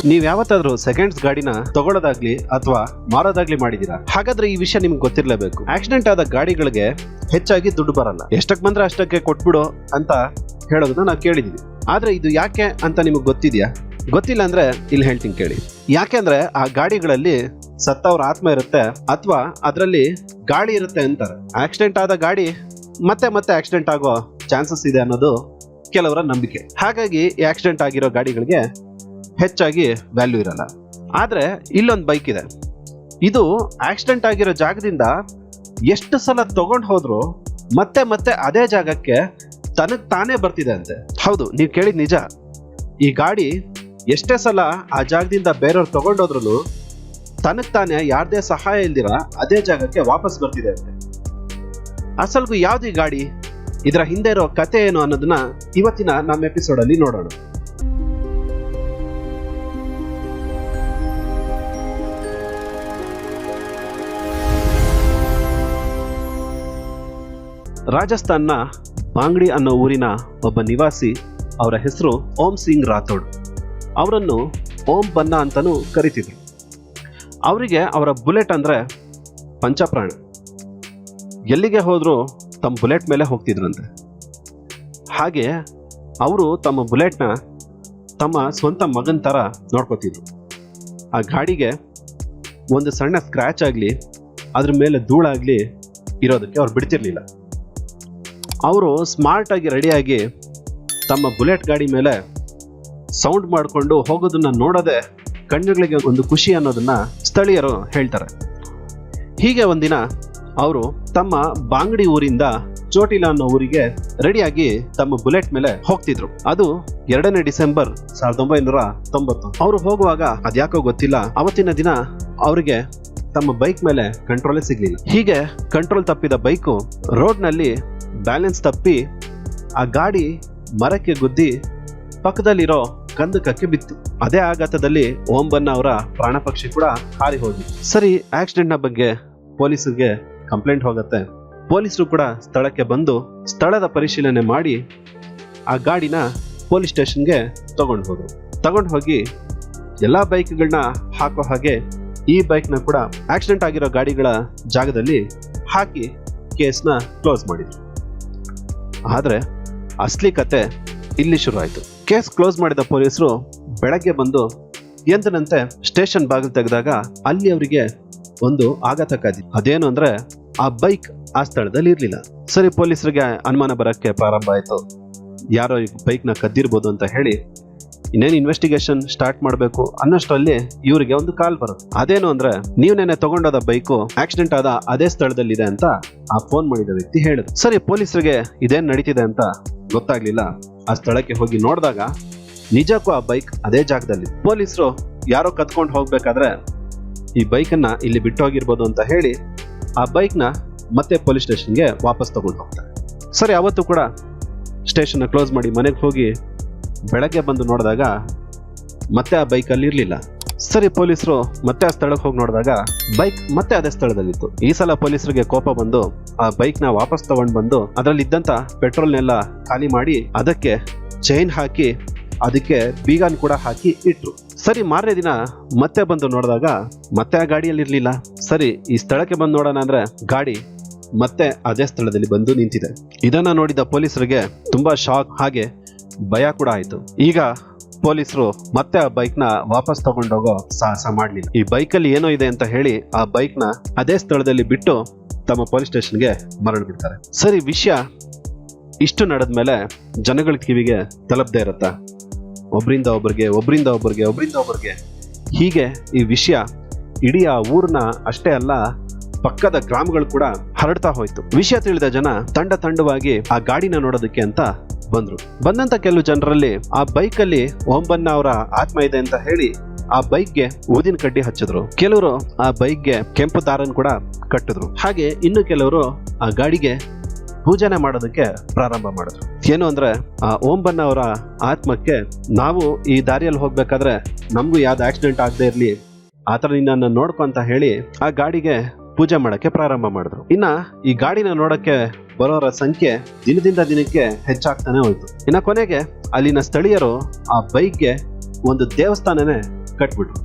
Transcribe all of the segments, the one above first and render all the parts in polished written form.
ನೀವ್ ಯಾವತ್ತಾದ್ರೂ ಸೆಕೆಂಡ್ಸ್ ಗಾಡಿನ ತಗೊಳ್ಳೋದಾಗ್ಲಿ ಅಥವಾ ಮಾರೋದಾಗ್ಲಿ ಮಾಡಿದೀರಾ? ಹಾಗಾದ್ರೆ ಈ ವಿಷಯ ನಿಮ್ಗೆ ಗೊತ್ತಿರ್ಲೇಬೇಕು. ಆಕ್ಸಿಡೆಂಟ್ ಆದ ಗಾಡಿಗಳಿಗೆ ಹೆಚ್ಚಾಗಿ ದುಡ್ಡು ಬರಲ್ಲ, ಎಷ್ಟಕ್ ಬಂದ್ರೆ ಅಷ್ಟಕ್ಕೆ ಕೊಟ್ಬಿಡು ಅಂತ ಹೇಳೋದನ್ನ ನಾವು ಕೇಳಿದೀವಿ. ಆದ್ರೆ ಇದು ಯಾಕೆ ಅಂತ ನಿಮಗೆ ಗೊತ್ತಿದ್ಯಾ? ಗೊತ್ತಿಲ್ಲ ಅಂದ್ರೆ ಇಲ್ಲಿ ಹೇಳ್ತೀನಿ ಕೇಳಿ. ಯಾಕೆಂದ್ರೆ ಆ ಗಾಡಿಗಳಲ್ಲಿ ಸತ್ತವ್ರ ಆತ್ಮ ಇರುತ್ತೆ ಅಥವಾ ಅದರಲ್ಲಿ ಗಾಳಿ ಇರುತ್ತೆ ಅಂತಾರೆ. ಆಕ್ಸಿಡೆಂಟ್ ಆದ ಗಾಡಿ ಮತ್ತೆ ಮತ್ತೆ ಆಕ್ಸಿಡೆಂಟ್ ಆಗೋ ಚಾನ್ಸಸ್ ಇದೆ ಅನ್ನೋದು ಕೆಲವರ ನಂಬಿಕೆ. ಹಾಗಾಗಿ ಈ ಆಕ್ಸಿಡೆಂಟ್ ಆಗಿರೋ ಗಾಡಿಗಳಿಗೆ ಹೆಚ್ಚಾಗಿ ವ್ಯಾಲ್ಯೂ ಇರಲ್ಲ. ಆದ್ರೆ ಇಲ್ಲೊಂದು ಬೈಕ್ ಇದೆ, ಇದು ಆಕ್ಸಿಡೆಂಟ್ ಆಗಿರೋ ಜಾಗದಿಂದ ಎಷ್ಟು ಸಲ ತಗೊಂಡು ಹೋದ್ರು ಮತ್ತೆ ಮತ್ತೆ ಅದೇ ಜಾಗಕ್ಕೆ ತನಗ್ ತಾನೇ ಬರ್ತಿದೆ ಅಂತೆ. ಹೌದು, ನೀವು ಕೇಳಿದ್ ನಿಜ. ಈ ಗಾಡಿ ಎಷ್ಟೇ ಸಲ ಆ ಜಾಗದಿಂದ ಬೇರೆಯವ್ರು ತಗೊಂಡೋದ್ರು ತನಗ್ ತಾನೇ ಯಾರ್ದೇ ಸಹಾಯ ಇಲ್ದಿರ ಅದೇ ಜಾಗಕ್ಕೆ ವಾಪಸ್ ಬರ್ತಿದೆ ಅಂತೆ. ಅಸಲ್ಗೂ ಯಾವ್ದು ಈ ಗಾಡಿ, ಇದರ ಹಿಂದೆ ಇರೋ ಕತೆ ಏನು ಅನ್ನೋದನ್ನ ಇವತ್ತಿನ ನಮ್ಮ ಎಪಿಸೋಡ್ ಅಲ್ಲಿ ನೋಡೋಣ. ರಾಜಸ್ಥಾನ್ನ ಬಾಂಗ್ಡಿ ಅನ್ನೋ ಊರಿನ ಒಬ್ಬ ನಿವಾಸಿ, ಅವರ ಹೆಸರು ಓಂ ಸಿಂಗ್ ರಾಥೋಡ್. ಅವರನ್ನು ಓಂ ಬನ್ನ ಅಂತಾನೂ ಕರಿತಿದ್ರು. ಅವರಿಗೆ ಅವರ ಬುಲೆಟ್ ಅಂದ್ರೆ ಪಂಚಪ್ರಾಣ. ಎಲ್ಲಿಗೆ ಹೋದ್ರು ತಮ್ಮ ಬುಲೆಟ್ ಮೇಲೆ ಹೋಗ್ತಿದ್ರಂತೆ. ಹಾಗೆ ಅವರು ತಮ್ಮ ಬುಲೆಟ್ನ ತಮ್ಮ ಸ್ವಂತ ಮಗನ ಥರ ನೋಡ್ಕೋತಿದ್ರು. ಆ ಗಾಡಿಗೆ ಒಂದು ಸಣ್ಣ ಸ್ಕ್ರ್ಯಾಚ್ ಆಗಲಿ ಅದ್ರ ಮೇಲೆ ಧೂಳಾಗಲಿ ಇರೋದಕ್ಕೆ ಅವ್ರು ಬಿಡ್ತಿರ್ಲಿಲ್ಲ. ಅವರು ಸ್ಮಾರ್ಟ್ ಆಗಿ ರೆಡಿಯಾಗಿ ತಮ್ಮ ಬುಲೆಟ್ ಗಾಡಿ ಮೇಲೆ ಸೌಂಡ್ ಮಾಡಿಕೊಂಡು ಹೋಗೋದನ್ನ ನೋಡೋದೆ ಕಣ್ಣುಗಳಿಗೆ ಒಂದು ಖುಷಿ ಅನ್ನೋದನ್ನ ಸ್ಥಳೀಯರು ಹೇಳ್ತಾರೆ. ಹೀಗೆ ಒಂದಿನ ಅವರು ತಮ್ಮ ಬಾಂಗ್ಡಿ ಊರಿಂದ ಚೋಟಿಲ ಅನ್ನೋ ಊರಿಗೆ ರೆಡಿಯಾಗಿ ತಮ್ಮ ಬುಲೆಟ್ ಮೇಲೆ ಹೋಗ್ತಿದ್ರು. ಅದು 2ನೇ ಡಿಸೆಂಬರ್ 1990. ಅವರು ಹೋಗುವಾಗ ಅದ್ಯಾಕೋ ಗೊತ್ತಿಲ್ಲ, ಅವತ್ತಿನ ದಿನ ಅವರಿಗೆ ತಮ್ಮ ಬೈಕ್ ಮೇಲೆ ಕಂಟ್ರೋಲೇ ಸಿಗ್ಲಿಲ್ಲ. ಹೀಗೆ ಕಂಟ್ರೋಲ್ ತಪ್ಪಿದ ಬೈಕು ರೋಡ್ನಲ್ಲಿ ಬ್ಯಾಲೆನ್ಸ್ ತಪ್ಪಿ ಆ ಗಾಡಿ ಮರಕ್ಕೆ ಗುದ್ದಿ ಪಕ್ಕದಲ್ಲಿರೋ ಕಂದಕಕ್ಕೆ ಬಿತ್ತು. ಅದೇ ಆಘಾತದಲ್ಲಿ ಓಂ ಬನ್ನ ಅವರ ಪ್ರಾಣ ಪಕ್ಷಿ ಕೂಡ ಹಾರಿ ಹೋಗಿ. ಸರಿ, ಆಕ್ಸಿಡೆಂಟ್ ನ ಬಗ್ಗೆ ಪೊಲೀಸರಿಗೆ ಕಂಪ್ಲೇಂಟ್ ಹೋಗುತ್ತೆ. ಪೊಲೀಸರು ಕೂಡ ಸ್ಥಳಕ್ಕೆ ಬಂದು ಸ್ಥಳದ ಪರಿಶೀಲನೆ ಮಾಡಿ ಆ ಗಾಡಿನ ಪೊಲೀಸ್ ಸ್ಟೇಷನ್ಗೆ ತಗೊಂಡು ಹೋಗಿ ಎಲ್ಲಾ ಬೈಕ್ಗಳನ್ನ ಹಾಕೋ ಹಾಗೆ ಈ ಬೈಕ್ನ ಕೂಡ ಆಕ್ಸಿಡೆಂಟ್ ಆಗಿರೋ ಗಾಡಿಗಳ ಜಾಗದಲ್ಲಿ ಹಾಕಿ ಕೇಸ್ನ ಕ್ಲೋಸ್ ಮಾಡಿದ್ರು. ಆದ್ರೆ ಅಸಲಿ ಕತೆ ಇಲ್ಲಿ ಶುರು ಆಯ್ತು. ಕೇಸ್ ಕ್ಲೋಸ್ ಮಾಡಿದ ಪೊಲೀಸರು ಬೆಳಗ್ಗೆ ಬಂದು ಎಂದಿನಂತೆ ಸ್ಟೇಷನ್ ಬಾಗಿಲು ತೆಗೆದಾಗ ಅಲ್ಲಿ ಅವರಿಗೆ ಒಂದು ಆಘಾತ ಕಾದಿತ್ತು. ಅದೇನು ಅಂದ್ರೆ ಆ ಬೈಕ್ ಆ ಸ್ಥಳದಲ್ಲಿ ಇರ್ಲಿಲ್ಲ. ಸರಿ, ಪೊಲೀಸರಿಗೆ ಅನುಮಾನ ಬರಕ್ಕೆ ಪ್ರಾರಂಭ ಆಯ್ತು. ಯಾರೋ ಈ ಬೈಕ್ನ ಕದ್ದಿರ್ಬೋದು ಅಂತ ಹೇಳಿ ಇನ್ನೇನು ಇನ್ವೆಸ್ಟಿಗೇಷನ್ ಸ್ಟಾರ್ಟ್ ಮಾಡಬೇಕು ಅನ್ನೋಷ್ಟರಲ್ಲಿ ಇವರಿಗೆ ಒಂದು ಕಾಲ್ ಬರುತ್ತೆ. ಅದೇನು ಅಂದ್ರೆ, ನೀವು ನೆನ್ನೆ ತಗೊಂಡೋದ ಬೈಕು ಆಕ್ಸಿಡೆಂಟ್ ಆದ ಅದೇ ಸ್ಥಳದಲ್ಲಿದೆ ಅಂತ ಆ ಫೋನ್ ಮಾಡಿದ ವ್ಯಕ್ತಿ ಹೇಳಿದ್ರು. ಸರಿ, ಪೊಲೀಸರಿಗೆ ಇದೇನ್ ನಡೀತಿದೆ ಅಂತ ಗೊತ್ತಾಗ್ಲಿಲ್ಲ. ಆ ಸ್ಥಳಕ್ಕೆ ಹೋಗಿ ನೋಡಿದಾಗ ನಿಜಕ್ಕೂ ಆ ಬೈಕ್ ಅದೇ ಜಾಗದಲ್ಲಿ. ಪೊಲೀಸರು ಯಾರೋ ಕತ್ಕೊಂಡು ಹೋಗ್ಬೇಕಾದ್ರೆ ಈ ಬೈಕನ್ನ ಇಲ್ಲಿ ಬಿಟ್ಟು ಹೋಗಿರ್ಬೋದು ಅಂತ ಹೇಳಿ ಆ ಬೈಕ್ನ ಮತ್ತೆ ಪೊಲೀಸ್ ಸ್ಟೇಷನ್ಗೆ ವಾಪಸ್ ತಗೊಂಡು ಹೋಗ್ತಾರೆ. ಸರಿ, ಅವತ್ತು ಕೂಡ ಸ್ಟೇಷನ್ ಕ್ಲೋಸ್ ಮಾಡಿ ಮನೆಗೆ ಹೋಗಿ ಬೆಳಗ್ಗೆ ಬಂದು ನೋಡಿದಾಗ ಮತ್ತೆ ಆ ಬೈಕ್ ಅಲ್ಲಿ ಇರ್ಲಿಲ್ಲ. ಸರಿ, ಪೊಲೀಸರು ಮತ್ತೆ ಆ ಸ್ಥಳಕ್ಕೆ ಹೋಗಿ ನೋಡಿದಾಗ ಬೈಕ್ ಮತ್ತೆ ಅದೇ ಸ್ಥಳದಲ್ಲಿತ್ತು. ಈ ಸಲ ಪೊಲೀಸರಿಗೆ ಕೋಪ ಬಂದು ಆ ಬೈಕ್ ನ ವಾಪಸ್ ತಗೊಂಡ್ ಬಂದು ಅದರಲ್ಲಿ ಇದ್ದಂತ ಪೆಟ್ರೋಲ್ನೆಲ್ಲ ಖಾಲಿ ಮಾಡಿ ಅದಕ್ಕೆ ಚೈನ್ ಹಾಕಿ ಅದಕ್ಕೆ ಬೀಗನ್ ಕೂಡ ಹಾಕಿ ಇಟ್ರು. ಸರಿ, ಮಾರನೇ ದಿನ ಮತ್ತೆ ಬಂದು ನೋಡಿದಾಗ ಮತ್ತೆ ಆ ಗಾಡಿಯಲ್ಲಿ ಇರ್ಲಿಲ್ಲ. ಸರಿ, ಈ ಸ್ಥಳಕ್ಕೆ ಬಂದು ನೋಡೋಣ ಅಂದ್ರೆ ಗಾಡಿ ಮತ್ತೆ ಅದೇ ಸ್ಥಳದಲ್ಲಿ ಬಂದು ನಿಂತಿದೆ. ಇದನ್ನ ನೋಡಿದ ಪೊಲೀಸರಿಗೆ ತುಂಬಾ ಶಾಕ್ ಹಾಗೆ ಭಯ ಕೂಡ ಆಯ್ತು. ಈಗ ಪೊಲೀಸರು ಮತ್ತೆ ಆ ಬೈಕ್ ನ ವಾಪಸ್ ತಗೊಂಡೋಗೋ ಸಾಹಸ ಮಾಡ್ಲಿಲ್ಲ. ಈ ಬೈಕಲ್ಲಿ ಏನೋ ಇದೆ ಅಂತ ಹೇಳಿ ಆ ಬೈಕ್ ನ ಅದೇ ಸ್ಥಳದಲ್ಲಿ ಬಿಟ್ಟು ತಮ್ಮ ಪೊಲೀಸ್ ಸ್ಟೇಷನ್ಗೆ ಮರಳಿ ಬಿಡ್ತಾರೆ. ಸರಿ, ವಿಷಯ ಇಷ್ಟು ನಡೆದ್ಮೇಲೆ ಜನಗಳ ಕಿವಿಗೆ ತಲುಪದೇ ಇರತ್ತಾ? ಒಬ್ರಿಂದ ಒಬ್ಬರಿಗೆ ಹೀಗೆ ಈ ವಿಷಯ ಇಡೀ ಆ ಊರ್ನ ಅಷ್ಟೇ ಅಲ್ಲ, ಪಕ್ಕದ ಗ್ರಾಮಗಳು ಕೂಡ ಹರಡ್ತಾ ಹೋಯ್ತು. ವಿಷಯ ತಿಳಿದ ಜನ ತಂಡವಾಗಿ ಆ ಗಾಡಿನ ನೋಡೋದಕ್ಕೆ ಅಂತ ಬಂದಂತ ಕೆಲವು ಜನರಲ್ಲಿ ಆ ಬೈಕ್ ಅಲ್ಲಿ ಓಂ ಬನ್ನ ಅವರ ಆತ್ಮ ಇದೆ ಅಂತ ಹೇಳಿ ಆ ಬೈಕ್ಗೆ ಊದಿನ ಕಡ್ಡಿ ಹಚ್ಚಿದ್ರು. ಕೆಲವರು ಆ ಬೈಕ್ಗೆ ಕೆಂಪು ದಾರನ್ ಕೂಡ ಕಟ್ಟಿದ್ರು. ಹಾಗೆ ಇನ್ನು ಕೆಲವರು ಆ ಗಾಡಿಗೆ ಪೂಜನೆ ಮಾಡೋದಕ್ಕೆ ಪ್ರಾರಂಭ ಮಾಡಿದ್ರು. ಏನು ಅಂದ್ರೆ ಆ ಓಂ ಬನ್ನ ಅವರ ಆತ್ಮಕ್ಕೆ ನಾವು ಈ ದಾರಿಯಲ್ಲಿ ಹೋಗ್ಬೇಕಾದ್ರೆ ನಮಗೂ ಯಾವ್ದು ಆಕ್ಸಿಡೆಂಟ್ ಆಗದೆ ಇರ್ಲಿ ಆತರ ನಿನ್ನ ನೋಡ್ಕೊ ಅಂತ ಹೇಳಿ ಆ ಗಾಡಿಗೆ ಪೂಜೆ ಮಾಡಕ್ಕೆ ಪ್ರಾರಂಭ ಮಾಡಿದ್ರು. ಇನ್ನ ಈ ಗಾಡಿನ ನೋಡಕ್ಕೆ ಬರೋರ ಸಂಖ್ಯೆ ದಿನದಿಂದ ದಿನಕ್ಕೆ ಹೆಚ್ಚಾಗ್ತಾನೆ ಹೋಯ್ತು. ಇನ್ನ ಕೊನೆಗೆ ಅಲ್ಲಿನ ಸ್ಥಳೀಯರು ಆ ಬೈಕ್ಗೆ ಒಂದು ದೇವಸ್ಥಾನನೇ ಕಟ್ಬಿಟ್ರು.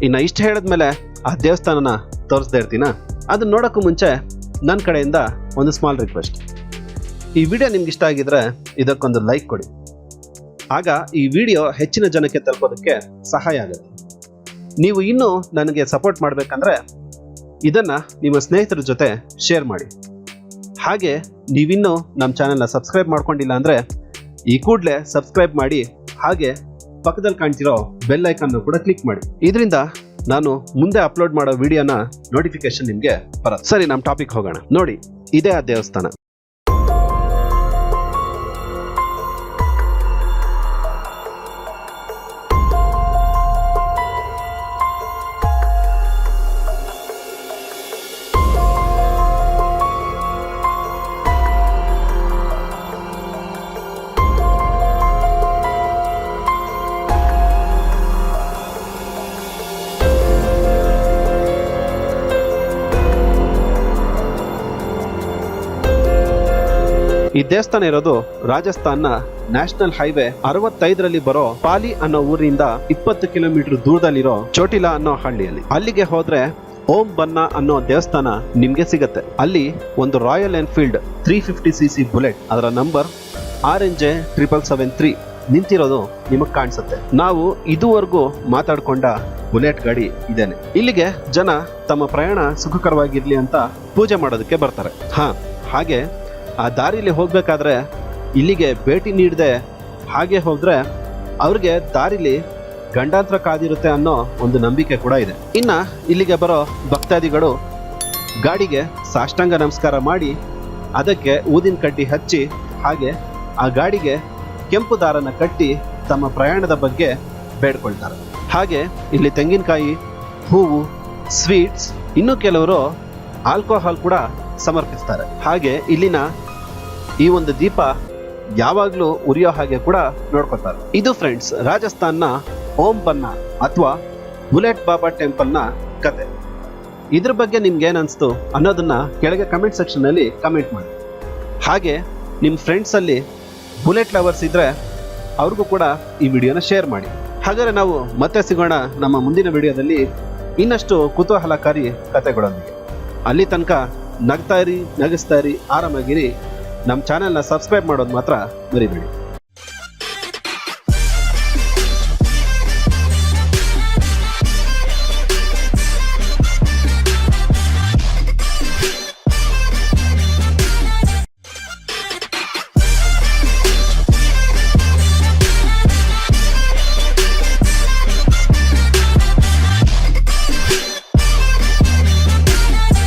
ಇನ್ನು ಇಷ್ಟು ಹೇಳಿದ್ಮೇಲೆ ಆ ದೇವಸ್ಥಾನನ ತೋರಿಸ್ದೇ ಇರ್ತೀನ. ಅದನ್ನ ನೋಡೋಕ್ಕೂ ಮುಂಚೆ ನನ್ನ ಕಡೆಯಿಂದ ಒಂದು ಸ್ಮಾಲ್ ರಿಕ್ವೆಸ್ಟ್. ಈ ವಿಡಿಯೋ ನಿಮ್ಗೆ ಇಷ್ಟ ಆಗಿದ್ರೆ ಇದಕ್ಕೊಂದು ಲೈಕ್ ಕೊಡಿ. ಆಗ ಈ ವಿಡಿಯೋ ಹೆಚ್ಚಿನ ಜನಕ್ಕೆ ತಲುಪೋದಕ್ಕೆ ಸಹಾಯ ಆಗುತ್ತೆ. ನೀವು ಇನ್ನೂ ನನಗೆ ಸಪೋರ್ಟ್ ಮಾಡಬೇಕಂದ್ರೆ ಇದನ್ನ ನಿಮ್ಮ ಸ್ನೇಹಿತರ ಜೊತೆ ಶೇರ್ ಮಾಡಿ. ಹಾಗೆ ನೀವಿನ್ನೂ ನಮ್ಮ ಚಾನೆಲ್ನ ಸಬ್ಸ್ಕ್ರೈಬ್ ಮಾಡ್ಕೊಂಡಿಲ್ಲ ಅಂದರೆ ಈ ಕೂಡಲೇ ಸಬ್ಸ್ಕ್ರೈಬ್ ಮಾಡಿ, ಹಾಗೆ ಪಕ್ಕದಲ್ಲಿ ಕಾಣ್ತಿರೋ ಬೆಲ್ ಐಕಾನ್ ಕೂಡ ಕ್ಲಿಕ್ ಮಾಡಿ. ಇದರಿಂದ ನಾನು ಮುಂದೆ ಅಪ್ಲೋಡ್ ಮಾಡೋ ವಿಡಿಯೋನ ನೋಟಿಫಿಕೇಶನ್ ನಿಮಗೆ ಬರುತ್ತೆ. ಸರಿ, ನಮ್ಮ ಟಾಪಿಕ್ ಹೋಗೋಣ. ನೋಡಿ, ಇದೇ ಆ ದೇವಸ್ಥಾನ. ಈ ದೇವಸ್ಥಾನ ಇರೋದು ರಾಜಸ್ಥಾನ್ನ ನ್ಯಾಷನಲ್ ಹೈವೇ 65ರಲ್ಲಿ ಬರೋ ಪಾಲಿ ಅನ್ನೋ ಊರಿನಿಂದ 20 ಕಿಲೋಮೀಟರ್ ದೂರದಲ್ಲಿರೋ ಚೋಟಿಲಾ ಅನ್ನೋ ಹಳ್ಳಿಯಲ್ಲಿ. ಅಲ್ಲಿಗೆ ಹೋದ್ರೆ ಓಂ ಬನ್ನ ಅನ್ನೋ ದೇವಸ್ಥಾನ ನಿಮ್ಗೆ ಸಿಗತ್ತೆ. ಅಲ್ಲಿ ಒಂದು ರಾಯಲ್ ಎನ್ಫೀಲ್ಡ್ 350cc ಬುಲೆಟ್, ಅದರ ನಂಬರ್ RNJ773 ನಿಂತಿರೋದು ನಿಮಗ್ ಕಾಣಿಸುತ್ತೆ. ನಾವು ಇದುವರೆಗೂ ಮಾತಾಡ್ಕೊಂಡ ಬುಲೆಟ್ ಗಾಡಿ ಇದೇನೆ. ಇಲ್ಲಿಗೆ ಜನ ತಮ್ಮ ಪ್ರಯಾಣ ಸುಖಕರವಾಗಿರ್ಲಿ ಅಂತ ಪೂಜೆ ಮಾಡೋದಕ್ಕೆ ಬರ್ತಾರೆ. ಹಾಗೆ ಆ ದಾರಿಲಿ ಹೋಗ್ಬೇಕಾದ್ರೆ ಇಲ್ಲಿಗೆ ಭೇಟಿ ನೀಡದೆ ಹಾಗೆ ಹೋದ್ರೆ ಅವ್ರಿಗೆ ದಾರಿಲಿ ಗಂಡಾಂತರ ಕಾದಿರುತ್ತೆ ಅನ್ನೋ ಒಂದು ನಂಬಿಕೆ ಕೂಡ ಇದೆ. ಇನ್ನ ಇಲ್ಲಿಗೆ ಬರೋ ಭಕ್ತಾದಿಗಳು ಗಾಡಿಗೆ ಸಾಷ್ಟಾಂಗ ನಮಸ್ಕಾರ ಮಾಡಿ ಅದಕ್ಕೆ ಊದಿನ ಕಡ್ಡಿ ಹಚ್ಚಿ, ಹಾಗೆ ಆ ಗಾಡಿಗೆ ಕೆಂಪು ದಾರನ ಕಟ್ಟಿ ತಮ್ಮ ಪ್ರಯಾಣದ ಬಗ್ಗೆ ಬೇಡ್ಕೊಳ್ತಾರೆ. ಹಾಗೆ ಇಲ್ಲಿ ತೆಂಗಿನಕಾಯಿ, ಹೂವು, ಸ್ವೀಟ್ಸ್, ಇನ್ನು ಕೆಲವರು ಆಲ್ಕೋಹಾಲ್ ಕೂಡ ಸಮರ್ಪಿಸ್ತಾರೆ. ಹಾಗೆ ಇಲ್ಲಿನ ಈ ಒಂದು ದೀಪ ಯಾವಾಗ್ಲೂ ಉರಿಯೋ ಹಾಗೆ ಕೂಡ ನೋಡ್ಕೊತಾರೆ. ಇದು ಫ್ರೆಂಡ್ಸ್ ರಾಜಸ್ಥಾನ್ನ ಓಂ ಬನ್ನ ಅಥವಾ ಬುಲೆಟ್ ಬಾಬಾ ಟೆಂಪಲ್ ನ ಕತೆ. ಇದ್ರ ಬಗ್ಗೆ ನಿಮ್ಗೆ ಏನ್ ಅನ್ಸ್ತು ಅನ್ನೋದನ್ನ ಕೆಳಗೆ ಕಮೆಂಟ್ ಸೆಕ್ಷನ್ ನಲ್ಲಿ ಕಮೆಂಟ್ ಮಾಡಿ. ಹಾಗೆ ನಿಮ್ ಫ್ರೆಂಡ್ಸ್ ಅಲ್ಲಿ ಬುಲೆಟ್ ಲವರ್ಸ್ ಇದ್ರೆ ಅವ್ರಿಗೂ ಕೂಡ ಈ ವಿಡಿಯೋನ ಶೇರ್ ಮಾಡಿ. ಹಾಗಾದ್ರೆ ನಾವು ಮತ್ತೆ ಸಿಗೋಣ ನಮ್ಮ ಮುಂದಿನ ವಿಡಿಯೋದಲ್ಲಿ ಇನ್ನಷ್ಟು ಕುತೂಹಲಕಾರಿ ಕತೆಗಳೊಂದಿಗೆ. ಅಲ್ಲಿ ತನಕ ನಗ್ತಾ ಇರಿ, ನಗಿಸ್ತಾ ಇರಿ, ಆರಾಮಾಗಿರಿ. ನಮ್ಮ ಚಾನೆಲ್ನ ಸಬ್ಸ್ಕ್ರೈಬ್ ಮಾಡೋದು ಮಾತ್ರ ಮರಿಬೇಡಿ.